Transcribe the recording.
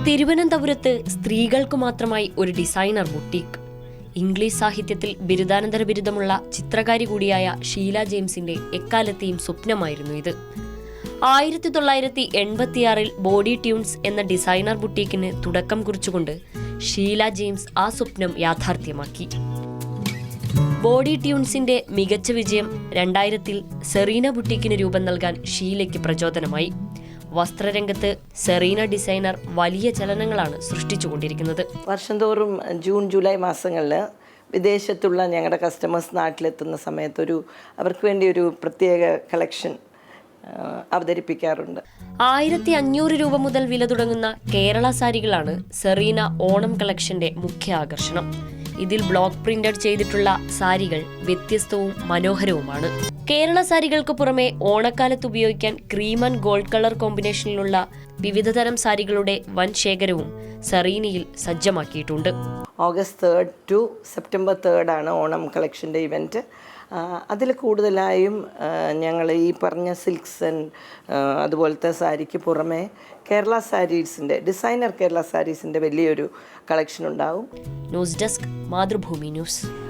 തിരുവനന്തപുരത്ത് സ്ത്രീകൾക്ക് മാത്രമായി ഒരു ഡിസൈനർ ബുട്ടീക്ക്. ഇംഗ്ലീഷ് സാഹിത്യത്തിൽ ബിരുദാനന്തര ബിരുദമുള്ള ചിത്രകാരി കൂടിയായ ഷീല ജെയിംസിന്റെ എക്കാലത്തെയും സ്വപ്നമായിരുന്നു ഇത്. 1986 ബോഡി ട്യൂൺസ് എന്ന ഡിസൈനർ ബുട്ടീക്കിന് തുടക്കം കുറിച്ചുകൊണ്ട് ഷീല ജെയിംസ് ആ സ്വപ്നം യാഥാർത്ഥ്യമാക്കി. ബോഡി ട്യൂൺസിന്റെ മികച്ച വിജയം 2000 സെറീന ബുട്ടീക്കിന് രൂപം നൽകാൻ ഷീലയ്ക്ക് പ്രചോദനമായി. വസ്ത്രരംഗത്ത് സെറീന ഡിസൈനർ വലിയ ചലനങ്ങളാണ് സൃഷ്ടിച്ചുകൊണ്ടിരിക്കുന്നത്. വർഷം തോറും ജൂൺ ജൂലൈ മാസങ്ങളിൽ വിദേശത്തുള്ള ഞങ്ങളുടെ കസ്റ്റമേഴ്സ് നാട്ടിലെത്തുന്ന സമയത്ത് അവർക്ക് വേണ്ടി ഒരു പ്രത്യേക കളക്ഷൻ അവതരിപ്പിക്കാറുണ്ട്. 1500 രൂപ മുതൽ വില തുടങ്ങുന്ന കേരള സാരികളാണ് സെറീന ഓണം കളക്ഷന്റെ മുഖ്യ ആകർഷണം. ഇതിൽ ബ്ലോക്ക് പ്രിന്റഡ് ചെയ്തിട്ടുള്ള സാരികൾ വ്യത്യസ്തവും മനോഹരവുമാണ്. കേരള സാരികൾക്ക് പുറമെ ഓണക്കാലത്ത് ഉപയോഗിക്കാൻ ക്രീം ആൻഡ് ഗോൾഡ് കളർ കോമ്പിനേഷനിലുള്ള വിവിധതരം സാരികളുടെ വൻ ശേഖരവും സെറീനയിൽ സജ്ജമാക്കിയിട്ടുണ്ട്. ഓഗസ്റ്റ് 3 to സെപ്റ്റംബർ 3 ആണ് ഓണം കളക്ഷൻ്റെ ഇവൻറ്റ്. അതിൽ കൂടുതലായും ഞങ്ങൾ ഈ പറഞ്ഞ സിൽക്സ് ആൻഡ് അതുപോലത്തെ സാരിക്ക് പുറമെ കേരള സാരീസിൻ്റെ ഡിസൈനർ കേരള സാരീസിൻ്റെ വലിയൊരു കളക്ഷൻ ഉണ്ടാവും. News desk, Mathrubhumi news.